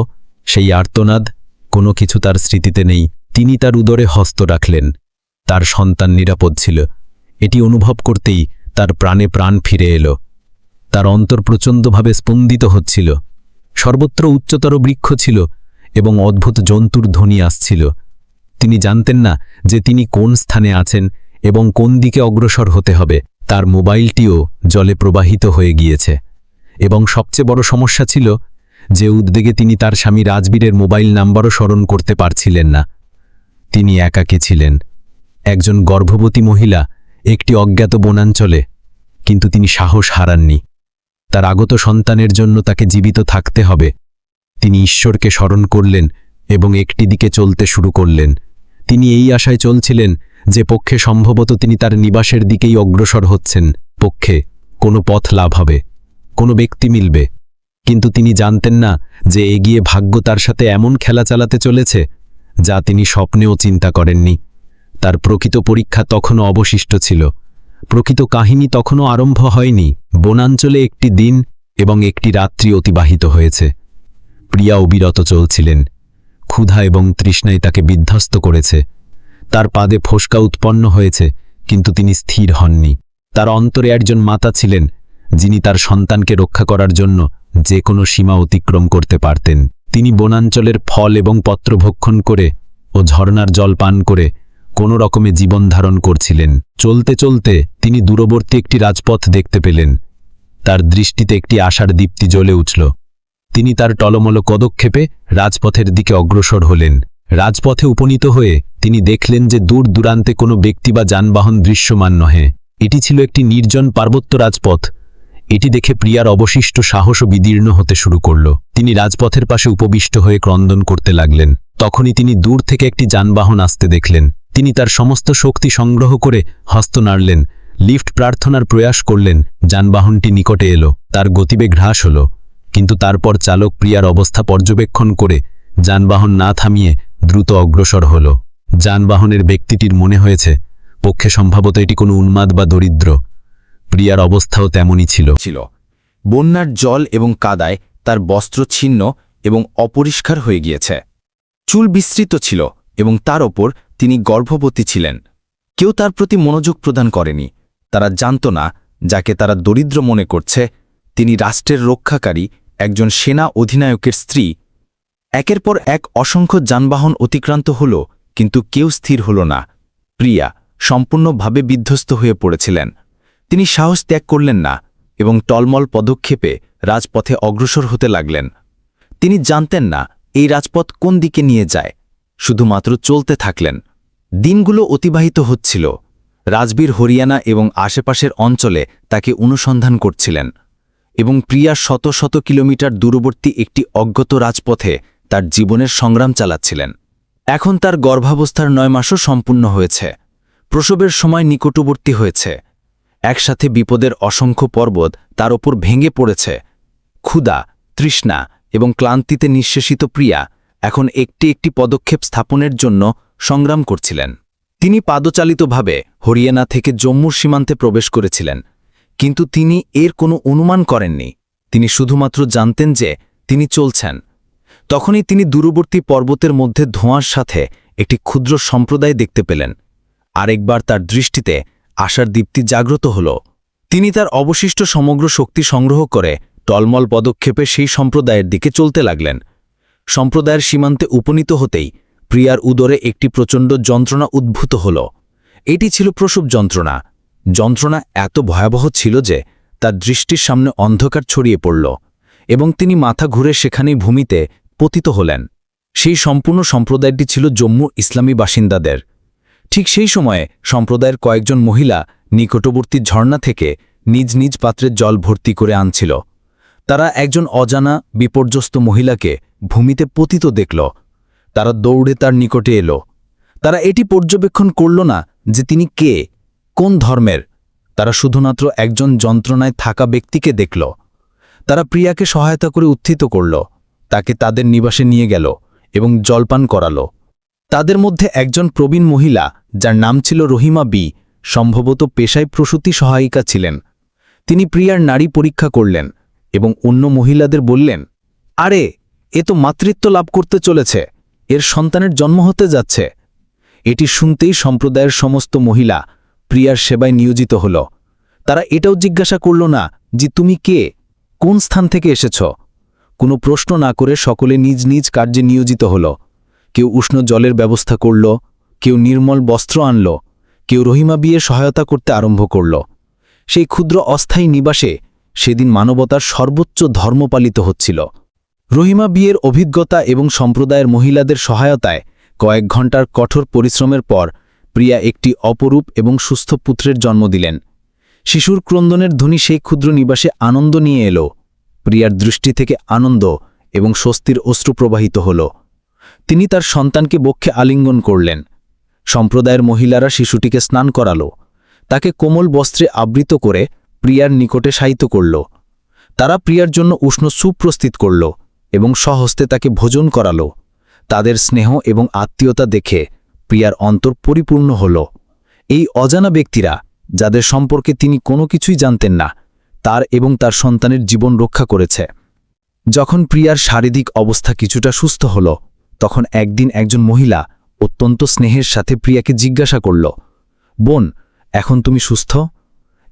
Speaker 3: সেই আর্তনাদ, কোনো কিছু তার স্মৃতিতে নেই। তিনি তার উদরে হস্ত রাখলেন। তার সন্তান নিরাপদ ছিল। এটি অনুভব করতেই তার প্রাণে প্রাণ ফিরে এলো। তার অন্তর প্রচণ্ডভাবে স্পন্দিত হচ্ছিল। সর্বত্র উচ্চতর বৃক্ষ ছিল এবং অদ্ভুত জন্তুর ধ্বনি আসছিল। তিনি জানতেন না যে তিনি কোন স্থানে আছেন এবং কোন দিকে অগ্রসর হতে হবে। তার মোবাইলটিও জলে প্রবাহিত হয়ে গিয়েছে এবং সবচেয়ে বড় সমস্যা ছিল যে উদ্বেগে তিনি তার স্বামী রাজবীরের মোবাইল নাম্বারও স্মরণ করতে পারছিলেন না। তিনি একাকী ছিলেন, একজন গর্ভবতী মহিলা, একটি অজ্ঞাত বনাঞ্চলে, কিন্তু তিনি সাহস হারাননি। তার আগত সন্তানের জন্য তাকে জীবিত থাকতে হবে। তিনি ঈশ্বরকে স্মরণ করলেন এবং একটি দিকে চলতে শুরু করলেন। তিনি এই আশায় চলছিলেন যে পক্ষে সম্ভবত তিনি তার নিবাসের দিকেই অগ্রসর হচ্ছেন, পক্ষে কোনো পথ লাভ হবে, কোনো ব্যক্তি মিলবে। কিন্তু তিনি জানতেন না যে এগিয়ে ভাগ্য তার সাথে এমন খেলা চালাতে চলেছে যা তিনি স্বপ্নেও চিন্তা করেননি। তার প্রকৃত পরীক্ষা তখনও অবশিষ্ট ছিল। প্রকৃত কাহিনী তখনও আরম্ভ হয়নি। বনাঞ্চলে একটি দিন এবং একটি রাত্রি অতিবাহিত হয়েছে। প্রিয়া অবিরত চলছিলেন। ক্ষুধা এবং তৃষ্ণায় তাকে বিধ্বস্ত করেছে। তার পাদে ফোসকা উৎপন্ন হয়েছে, কিন্তু তিনি স্থির হননি। তার অন্তরে একজন মাতা ছিলেন, যিনি তার সন্তানকে রক্ষা করার জন্য যে কোনো সীমা অতিক্রম করতে পারতেন। তিনি বনাঞ্চলের ফল এবং পত্র ভক্ষণ করে ও ঝর্ণার জল পান করে কোনো রকমে জীবন ধারণ করছিলেন। চলতে চলতে তিনি দূরবর্তী একটি রাজপথ দেখতে পেলেন। তার দৃষ্টিতে একটি আশার দীপ্তি জ্বলে উঠল। তিনি তার টলমল পদক্ষেপে রাজপথের দিকে অগ্রসর হলেন। রাজপথে উপনীত হয়ে তিনি দেখলেন যে দূর দূরান্তে কোনো ব্যক্তি বা যানবাহন দৃশ্যমান নহে। এটি ছিল একটি নির্জন পার্বত্য রাজপথ। এটি দেখে প্রিয়ার অবশিষ্ট সাহসও বিদীর্ণ হতে শুরু করল। তিনি রাজপথের পাশে উপবিষ্ট হয়ে ক্রন্দন করতে লাগলেন। তখনই তিনি দূর থেকে একটি যানবাহন আসতে দেখলেন। তিনি তার সমস্ত শক্তি সংগ্রহ করে হস্ত নাড়লেন, লিফট প্রার্থনার প্রয়াস করলেন। যানবাহনটি নিকটে এলো। তার গতিবেগ হ্রাস হল, কিন্তু তারপর চালক প্রিয়ার অবস্থা পর্যবেক্ষণ করে যানবাহন না থামিয়ে দ্রুত অগ্রসর হল। যানবাহনের ব্যক্তিটির মনে হয়েছে পক্ষে সম্ভবত এটি কোনো উন্মাদ বা দরিদ্র। প্রিয়ার অবস্থাও তেমনই ছিল।
Speaker 1: বন্যার জল এবং কাদায় তার বস্ত্র ছিন্ন এবং অপরিষ্কার হয়ে গিয়েছে। চুল বিস্তৃত ছিল এবং তার ওপর তিনি গর্ভবতী ছিলেন। কেউ তার প্রতি মনোযোগ প্রদান করেনি। তারা জানত না যাকে তারা দরিদ্র মনে করছে তিনি রাষ্ট্রের রক্ষাকারী একজন সেনা অধিনায়কের স্ত্রী। একের পর এক অসংখ্য যানবাহন অতিক্রান্ত হল, কিন্তু কেউ স্থির হল না। প্রিয়া সম্পূর্ণভাবে বিধ্বস্ত হয়ে পড়েছিলেন। তিনি সাহস ত্যাগ করলেন না এবং টলমল পদক্ষেপে রাজপথে অগ্রসর হতে লাগলেন। তিনি জানতেন না এই রাজপথ কোন দিকে নিয়ে যায়, শুধুমাত্র চলতে থাকলেন। দিনগুলো অতিবাহিত হচ্ছিল। রাজবীর হরিয়ানা এবং আশেপাশের অঞ্চলে তাকে অনুসন্ধান করছিলেন এবং প্রিয়া শত শত কিলোমিটার দূরবর্তী একটি অজ্ঞাত রাজপথে তার জীবনের সংগ্রাম চালাচ্ছিলেন। এখন তার গর্ভাবস্থার 9 মাসও সম্পূর্ণ হয়েছে। প্রসবের সময় নিকটবর্তী হয়েছে। একসাথে বিপদের অসংখ্য পর্বত তার ওপর ভেঙে পড়েছে। ক্ষুধা, তৃষ্ণা এবং ক্লান্তিতে নিঃশেষিত প্রিয়া এখন একটি একটি পদক্ষেপ স্থাপনের জন্য সংগ্রাম করছিলেন। তিনি পাদচালিতভাবে হরিয়ানা থেকে জম্মুর সীমান্তে প্রবেশ করেছিলেন, কিন্তু তিনি এর কোনো অনুমান করেননি। তিনি শুধুমাত্র জানতেন যে তিনি চলছেন। তখনই তিনি দূরবর্তী পর্বতের মধ্যে ধোঁয়ার সাথে একটি ক্ষুদ্র সম্প্রদায় দেখতে পেলেন। আরেকবার তার দৃষ্টিতে আশার দীপ্তি জাগ্রত হল। তিনি তার অবশিষ্ট সমগ্র শক্তি সংগ্রহ করে টলমল পদক্ষেপে সেই সম্প্রদায়ের দিকে চলতে লাগলেন। সম্প্রদায়ের সীমান্তে উপনীত হতেই প্রিয়ার উদরে একটি প্রচণ্ড যন্ত্রণা উদ্ভূত হল। এটি ছিল প্রসব যন্ত্রণা। যন্ত্রণা এত ভয়াবহ ছিল যে তার দৃষ্টির সামনে অন্ধকার ছড়িয়ে পড়ল এবং তিনি মাথা ঘুরে সেখানেই ভূমিতে পতিত হলেন। সেই সম্পূর্ণ সম্প্রদায়টি ছিল জম্মু ইসলামী বাসিন্দাদের। ঠিক সেই সময়ে সম্প্রদায়ের কয়েকজন মহিলা নিকটবর্তী ঝর্ণা থেকে নিজ নিজ পাত্রে জল ভর্তি করে আনছিল। তারা একজন অজানা বিপর্যস্ত মহিলাকে ভূমিতে পতিত দেখল। তারা দৌড়ে তার নিকটে এলো। তারা এটি পর্যবেক্ষণ করল না যে তিনি কে, কোন ধর্মের। তারা শুধুমাত্র একজন যন্ত্রণায় থাকা ব্যক্তিকে দেখল। তারা প্রিয়াকে সহায়তা করে উত্থিত করল, তাকে তাদের নিবাসে নিয়ে গেল এবং জলপান করালো। তাদের মধ্যে একজন প্রবীণ মহিলা, যার নাম ছিল রহিমা বি, সম্ভবত পেশায় প্রসূতি সহায়িকা ছিলেন। তিনি প্রিয়ার নাড়ি পরীক্ষা করলেন এবং অন্য মহিলাদের বললেন, আরে এ তো মাতৃত্ব লাভ করতে চলেছে, এর সন্তানের জন্ম হতে যাচ্ছে। এটি শুনতেই সম্প্রদায়ের সমস্ত মহিলা প্রিয়ার সেবায় নিয়োজিত হল। তারা এটাও জিজ্ঞাসা করল না যে তুমি কে, কোন স্থান থেকে এসেছ। কোনো প্রশ্ন না করে সকলে নিজ নিজ কার্যে নিয়োজিত হল। কেউ উষ্ণ জলের ব্যবস্থা করল, কেউ নির্মল বস্ত্র আনল, কেউ রহিমা বিয়ে সহায়তা করতে আরম্ভ করল। সেই ক্ষুদ্র অস্থায়ী নিবাসে সেদিন মানবতার সর্বোচ্চ ধর্ম পালিত হচ্ছিল। রহিমা বিয়ের অভিজ্ঞতা এবং সম্প্রদায়ের মহিলাদের সহায়তায় কয়েক ঘণ্টার কঠোর পরিশ্রমের পর প্রিয়া একটি অপরূপ এবং সুস্থ পুত্রের জন্ম দিলেন। শিশুর ক্রন্দনের ধ্বনি সেই ক্ষুদ্র নিবাসে আনন্দ নিয়ে এলো। প্রিয়ার দৃষ্টি থেকে আনন্দ এবং স্বস্তির অশ্রু প্রবাহিত হল। তিনি তার সন্তানকে বক্ষে আলিঙ্গন করলেন। সম্প্রদায়ের মহিলারা শিশুটিকে স্নান করালো, তাকে কোমল বস্ত্রে আবৃত করে প্রিয়ার নিকটে শায়িত করল। তারা প্রিয়ার জন্য উষ্ণ স্যুপ প্রস্তুত করল এবং স্বহস্তে তাকে ভোজন করালো। তাদের স্নেহ এবং আত্মীয়তা দেখে প্রিয়ার অন্তর পরিপূর্ণ হল। এই অজানা ব্যক্তিরা, যাদের সম্পর্কে তিনি কোনো কিছুই জানতেন না, তার এবং তার সন্তানের জীবন রক্ষা করেছে। যখন প্রিয়ার শারীরিক অবস্থা কিছুটা সুস্থ হল, তখন একদিন একজন মহিলা অত্যন্ত স্নেহের সাথে প্রিয়াকে জিজ্ঞাসা করল, বোন, এখন তুমি সুস্থ?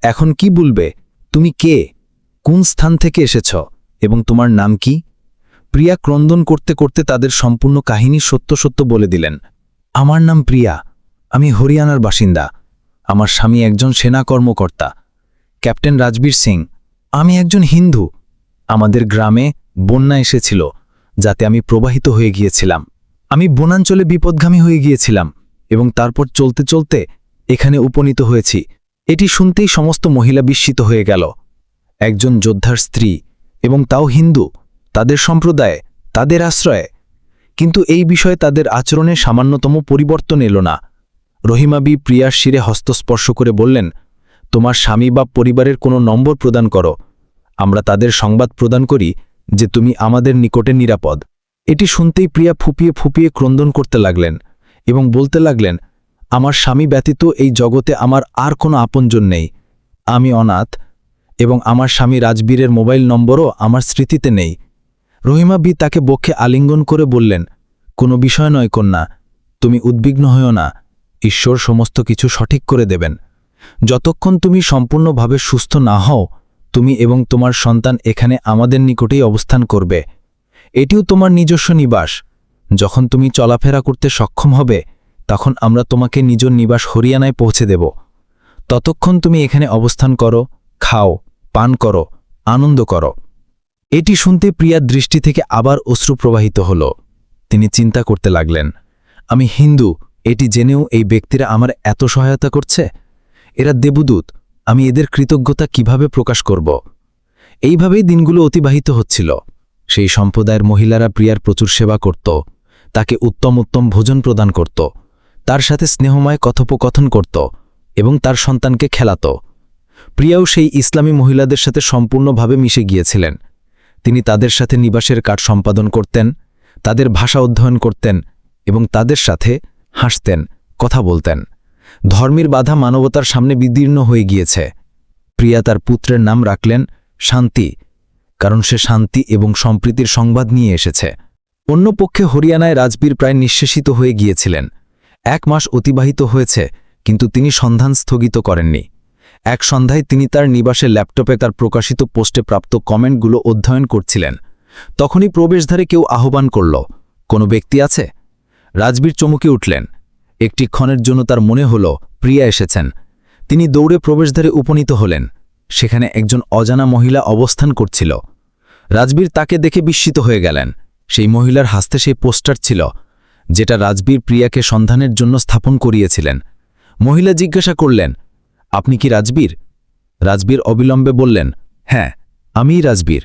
Speaker 1: এখন কি বলবে? তুমি কে, কোন স্থান থেকে এসেছ এবং তোমার নাম কি? প্রিয়া ক্রন্দন করতে করতে তাদের সম্পূর্ণ কাহিনী সত্য সত্য বলে দিলেন। আমার নাম প্রিয়া, আমি হরিয়ানার বাসিন্দা। আমার স্বামী একজন সেনা কর্মকর্তা, ক্যাপ্টেন রাজবীর সিং। আমি একজন হিন্দু। আমাদের গ্রামে বন্যা এসেছিল, যাতে আমি প্রবাহিত হয়ে গিয়েছিলাম। আমি বনাঞ্চলে বিপদগামী হয়ে গিয়েছিলাম এবং তারপর চলতে চলতে এখানে উপনীত হয়েছি। এটি শুনতেই সমস্ত মহিলা বিস্মিত হয়ে গেল। একজন যোদ্ধার স্ত্রী, এবং তাও হিন্দু, তাদের সম্প্রদায়ে, তাদের আশ্রয়ে। কিন্তু এই বিষয়ে তাদের আচরণে সামান্যতম পরিবর্তন এলো না। রহিমাবি প্রিয়ার শিরে হস্তস্পর্শ করে বললেন, তোমার স্বামী বা পরিবারের কোনো নম্বর প্রদান করো। আমরা তাদের সংবাদ প্রদান করি যে তুমি আমাদের নিকটে নিরাপদ। এটি শুনতেই প্রিয়া ফুপিয়ে ফুপিয়ে ক্রন্দন করতে লাগলেন এবং বলতে লাগলেন, আমার স্বামী ব্যতীত এই জগতে আমার আর কোনো আপনজন নেই। আমি অনাথ এবং আমার স্বামী রাজবীরের মোবাইল নম্বরও আমার স্মৃতিতে নেই। রহিমাবি তাকে বক্ষে আলিঙ্গন করে বললেন, কোনো বিষয় নয় কন্যা, তুমি উদ্বিগ্ন হও না। ঈশ্বর সমস্ত কিছু সঠিক করে দেবেন। যতক্ষণ তুমি সম্পূর্ণভাবে সুস্থ না হও, তুমি এবং তোমার সন্তান এখানে আমাদের নিকটেই অবস্থান করবে। এটিও তোমার নিজস্ব নিবাস। যখন তুমি চলাফেরা করতে সক্ষম হবে, তখন আমরা তোমাকে নিজ নিবাস হরিয়ানায় পৌঁছে দেব। ততক্ষণ তুমি এখানে অবস্থান করো, খাও, পান করো, আনন্দ করো। এটি শুনতে প্রিয়ার দৃষ্টি থেকে আবার অশ্রু প্রবাহিত হল। তিনি চিন্তা করতে লাগলেন, আমি হিন্দু, এটি জেনেও এই ব্যক্তিরা আমার এত সহায়তা করছে। এরা দেবদূত, আমি এদের কৃতজ্ঞতা কিভাবে প্রকাশ করব? এইভাবেই দিনগুলো অতিবাহিত হচ্ছিল। সেই সম্প্রদায়ের মহিলারা প্রিয়ার প্রচুর সেবা করত, তাকে উত্তম উত্তম ভোজন প্রদান করত, তার সাথে স্নেহময় কথোপকথন করত এবং তার সন্তানকে খেলাত। প্রিয়াও সেই ইসলামী মহিলাদের সাথে সম্পূর্ণভাবে মিশে গিয়েছিলেন। তিনি তাদের সাথে নিবাসের কাজ সম্পাদন করতেন, তাদের ভাষা অধ্যয়ন করতেন এবং তাদের সাথে হাসতেন, কথা বলতেন। ধর্মের বাধা মানবতার সামনে বিদীর্ণ হয়ে গিয়েছে। প্রিয়া তার পুত্রের নাম রাখলেন শান্তি, কারণ সে শান্তি এবং সম্প্রীতির সংবাদ নিয়ে এসেছে। অন্য পক্ষে হরিয়ানায় রাজবীর প্রায় নিঃশেষিত হয়ে গিয়েছিলেন। 1 মাস অতিবাহিত হয়েছে, কিন্তু তিনি সন্ধান স্থগিত করেননি। এক সন্ধ্যায় তিনি তার নিবাসে ল্যাপটপে তার প্রকাশিত পোস্টে প্রাপ্ত কমেন্টগুলো অধ্যয়ন করছিলেন। তখনই প্রবেশদ্বারে কেউ আহ্বান করল, কোনো ব্যক্তি আছে? রাজবীর চমকে উঠলেন। একটি ক্ষণের জন্য তার মনে হল প্রিয়া এসেছেন। তিনি দৌড়ে প্রবেশদ্বারে উপনীত হলেন। সেখানে একজন অজানা মহিলা অবস্থান করছিল। রাজবীর তাকে দেখে বিস্মিত হয়ে গেলেন। সেই মহিলার হাতে সেই পোস্টার ছিল, যেটা রাজবীর প্রিয়াকে সন্ধানের জন্য স্থাপন করিয়েছিলেন। মহিলা জিজ্ঞাসা করলেন, আপনি কি রাজবীর? রাজবীর অবিলম্বে বললেন, হ্যাঁ, আমিই রাজবীর।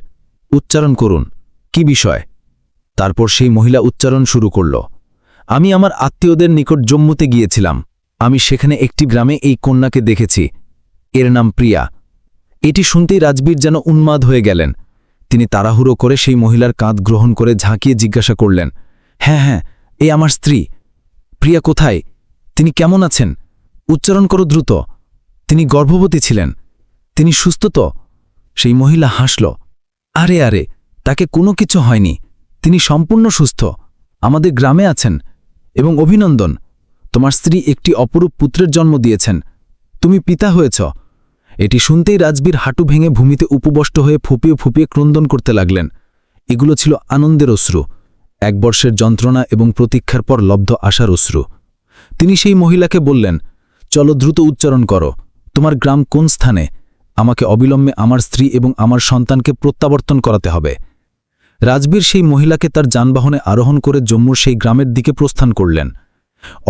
Speaker 1: উচ্চারণ করুন, কি বিষয়? তারপর সেই মহিলা উচ্চারণ শুরু করল, আমি আমার আত্মীয়দের নিকট জম্মুতে গিয়েছিলাম। আমি সেখানে একটি গ্রামে এই কন্যাকে দেখেছি। এর নাম প্রিয়া। এটি শুনতেই রাজবীর যেন উন্মাদ হয়ে গেলেন। তিনি তাড়াহুড়ো করে সেই মহিলার কাঁধ গ্রহণ করে ঝাঁকিয়ে জিজ্ঞাসা করলেন, হ্যাঁ হ্যাঁ, এই আমার স্ত্রী। প্রিয়া কোথায়? তিনি কেমন আছেন? উচ্চারণ করো দ্রুত,
Speaker 4: তিনি গর্ভবতী ছিলেন। তিনি সুস্থ তো? সেই মহিলা হাসল। আরে আরে, তাকে কোনো কিছু হয়নি, তিনি সম্পূর্ণ সুস্থ, আমাদের গ্রামে আছেন। এবং অভিনন্দন, তোমার স্ত্রী একটি অপরূপ পুত্রের জন্ম দিয়েছেন, তুমি পিতা হয়েছ। এটি শুনতেই রাজবীর হাঁটু ভেঙে ভূমিতে উপবষ্ট হয়ে ফুপিয়ে ফুপিয়ে ক্রন্দন করতে লাগলেন। এগুলো ছিল আনন্দের অশ্রু, 1 বর্ষের যন্ত্রণা এবং প্রতীক্ষার পর লব্ধ আশার অশ্রু। তিনি সেই মহিলাকে বললেন, চলো দ্রুত উচ্চারণ করো, তোমার গ্রাম কোন স্থানে? আমাকে অবিলম্বে আমার স্ত্রী এবং আমার সন্তানকে প্রত্যাবর্তন করাতে হবে। রাজবীর সেই মহিলাকে তার যানবাহনে আরোহণ করে জম্মুর সেই গ্রামের দিকে প্রস্থান করলেন।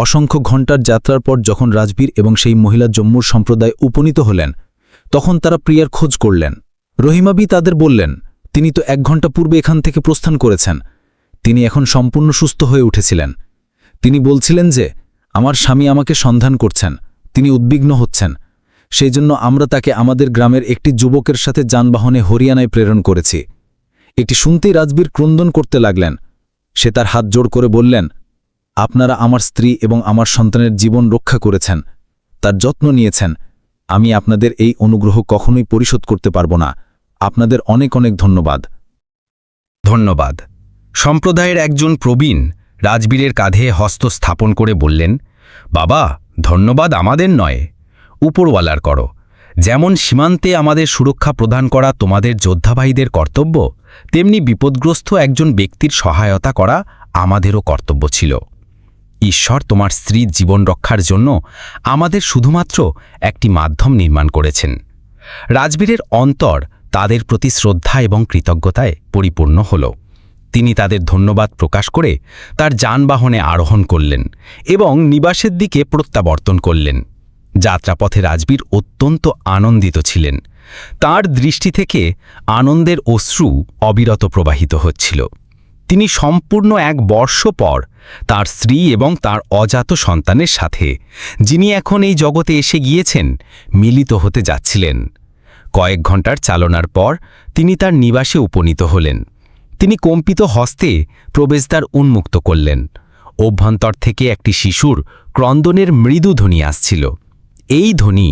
Speaker 4: অসংখ্য ঘণ্টার যাত্রার পর যখন রাজবীর এবং সেই মহিলা জম্মুর সম্প্রদায় উপনীত হলেন, তখন তারা প্রিয়ার খোঁজ করলেন। রহিমাবি তাদের বললেন, তিনি তো 1 ঘণ্টা পূর্বে এখান থেকে প্রস্থান করেছেন। তিনি এখন সম্পূর্ণ সুস্থ হয়ে উঠেছিলেন। তিনি বলছিলেন যে, আমার স্বামী আমাকে সন্ধান করছেন, তিনি উদ্বিগ্ন হচ্ছেন। সেই জন্য আমরা তাকে আমাদের গ্রামের একটি যুবকের সাথে যানবাহনে হরিয়ানায় প্রেরণ করেছি। এটি শুনতেই রাজবীর ক্রন্দন করতে লাগলেন। সে তার হাত জোড় করে বললেন, আপনারা আমার স্ত্রী এবং আমার সন্তানের জীবন রক্ষা করেছেন, তার যত্ন নিয়েছেন। আমি আপনাদের এই অনুগ্রহ কখনোই পরিশোধ করতে পারব না। আপনাদের অনেক অনেক ধন্যবাদ।
Speaker 1: ধন্যবাদ। সম্প্রদায়ের একজন প্রবীণ রাজবীরের কাঁধে হস্ত স্থাপন করে বললেন, বাবা, ধন্যবাদ আমাদের নয়, উপরওয়ালার করো। যেমন সীমান্তে আমাদের সুরক্ষা প্রদান করা তোমাদের যোদ্ধাভাইদের কর্তব্য, তেমনি বিপদগ্রস্ত একজন ব্যক্তির সহায়তা করা আমাদেরও কর্তব্য ছিল। ঈশ্বর তোমার স্ত্রীর জীবন রক্ষার জন্য আমাদের শুধুমাত্র একটি মাধ্যম নির্মাণ করেছেন। রাজবীরের অন্তর তাদের প্রতি শ্রদ্ধা এবং কৃতজ্ঞতায় পরিপূর্ণ হল। তিনি তাদের ধন্যবাদ প্রকাশ করে তার যানবাহনে আরোহণ করলেন এবং নিবাসের দিকে প্রত্যাবর্তন করলেন। যাত্রাপথে রাজবীর অত্যন্ত আনন্দিত ছিলেন। তার দৃষ্টি থেকে আনন্দের অশ্রু অবিরত প্রবাহিত হচ্ছিল। তিনি সম্পূর্ণ 1 বর্ষ পর তার স্ত্রী এবং তার অজাত সন্তানের সাথে, যিনি এখন এই জগতে এসে গিয়েছেন, মিলিত হতে যাচ্ছিলেন। কয়েক ঘণ্টার চালনার পর তিনি তার নিবাসে উপনীত হলেন। তিনি কম্পিত হস্তে প্রবেশদ্বার উন্মুক্ত করলেন। অভ্যন্তর থেকে একটি শিশুর ক্রন্দনের মৃদু ধ্বনি আসছিল। এই ধ্বনি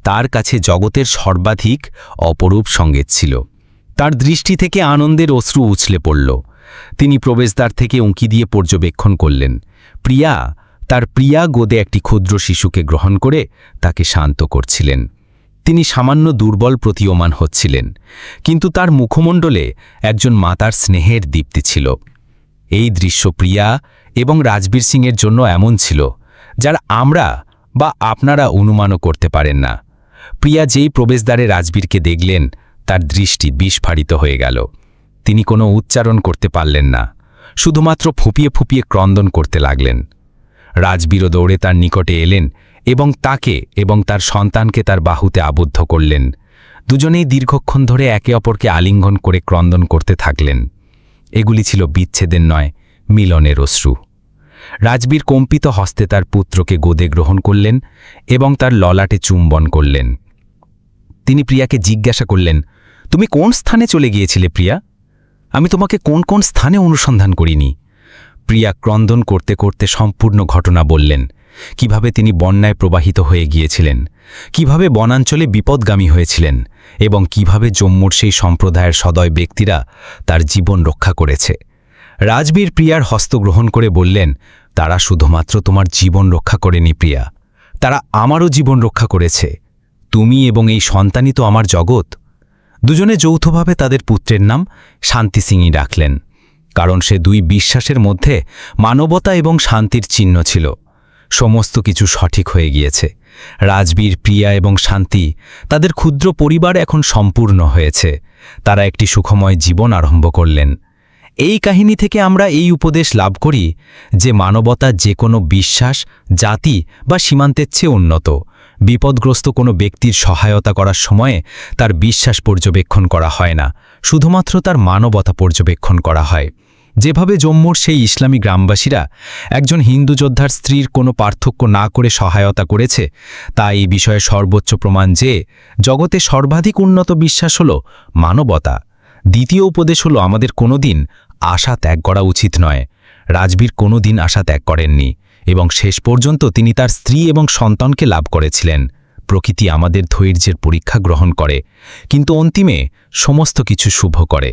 Speaker 1: তার কাছে জগতের সর্বাধিক অপরূপ সঙ্গীত ছিল। তার দৃষ্টি থেকে আনন্দের অশ্রু উছলে পড়ল। তিনি প্রবেশদ্বার থেকে উঁকি দিয়ে পর্যবেক্ষণ করলেন। প্রিয়া তার প্রিয়া গোদে একটি ক্ষুদ্র শিশুকে গ্রহণ করে তাকে শান্ত করছিলেন। তিনি সামান্য দুর্বল প্রতীয়মান হচ্ছিলেন, কিন্তু তার মুখমণ্ডলে একজন মাতার স্নেহের দীপ্তি ছিল। এই দৃশ্য প্রিয়া এবং রাজবীর সিংয়ের জন্য এমন ছিল, যার আমরা বা আপনারা অনুমানও করতে পারেন না। প্রিয়া যেই প্রবেশদ্বারে রাজবীরকে দেখলেন, তার দৃষ্টি বিস্ফারিত হয়ে গেল। তিনি কোনো উচ্চারণ করতে পারলেন না, শুধুমাত্র ফুপিয়ে ফুপিয়ে ক্রন্দন করতে লাগলেন। রাজবীরও দৌড়ে তার নিকটে এলেন এবং তাকে এবং তার সন্তানকে তার বাহুতে আবদ্ধ করলেন। দুজনেই দীর্ঘক্ষণ ধরে একে অপরকে আলিঙ্গন করে ক্রন্দন করতে থাকলেন। এগুলি ছিল বিচ্ছেদের নয়, মিলনের অশ্রু। রাজবীর কম্পিত হস্তে তার পুত্রকে গোদে গ্রহণ করলেন এবং তার ললাটে চুম্বন করলেন। তিনি প্রিয়াকে জিজ্ঞাসা করলেন, তুমি কোন স্থানে চলে গিয়েছিলে প্রিয়া? আমি তোমাকে কোন কোন স্থানে অনুসন্ধান করিনি। প্রিয়া ক্রন্দন করতে করতে সম্পূর্ণ ঘটনা বললেন, কিভাবে তিনি বন্যায় প্রবাহিত হয়ে গিয়েছিলেন, কিভাবে বনাঞ্চলে বিপদগামী হয়েছিলেন এবং কিভাবে জম্মুর সেই সম্প্রদায়ের সদয় ব্যক্তিরা তার জীবন রক্ষা করেছে। রাজবীর প্রিয়ার হস্ত গ্রহণ করে বললেন, তারা শুধুমাত্র তোমার জীবন রক্ষা করেনি প্রিয়া, তারা আমারও জীবন রক্ষা করেছে। তুমি এবং এই সন্তানই তো আমার জগৎ। দুজনে যৌথভাবে তাদের পুত্রের নাম শান্তি সিংই রাখলেন, কারণ সে 2 বিশ্বাসের মধ্যে মানবতা এবং শান্তির চিহ্ন ছিল। সমস্ত কিছু সঠিক হয়ে গিয়েছে। রাজবীর, প্রিয়া এবং শান্তি, তাদের ক্ষুদ্র পরিবার এখন সম্পূর্ণ হয়েছে। তারা একটি সুখময় জীবন আরম্ভ করলেন। এই কাহিনী থেকে আমরা এই উপদেশ লাভ করি যে মানবতা যে কোনো বিশ্বাস, জাতি বা সীমান্তের চেয়ে উন্নত। বিপদগ্রস্ত কোনো ব্যক্তির সহায়তা করার সময়ে তার বিশ্বাস পর্যবেক্ষণ করা হয় না, শুধুমাত্র তার মানবতা পর্যবেক্ষণ করা হয়। যেভাবে জম্মুর সেই ইসলামী গ্রামবাসীরা একজন হিন্দু যোদ্ধার স্ত্রীর কোনো পার্থক্য না করে সহায়তা করেছে, তা এই বিষয়ে সর্বোচ্চ প্রমাণ যে জগতে সর্বাধিক উন্নত বিশ্বাস হল মানবতা। দ্বিতীয় উপদেশ হল আমাদের কোনোদিন আশা ত্যাগ করা উচিত নয়। রাজবীর কোনোদিন আশা ত্যাগ করেননি এবং শেষ পর্যন্ত তিনি তার স্ত্রী এবং সন্তানকে লাভ করেছিলেন।
Speaker 3: প্রকৃতি আমাদের ধৈর্যের পরীক্ষা গ্রহণ করে কিন্তু অন্তিমে সমস্ত কিছু শুভ করে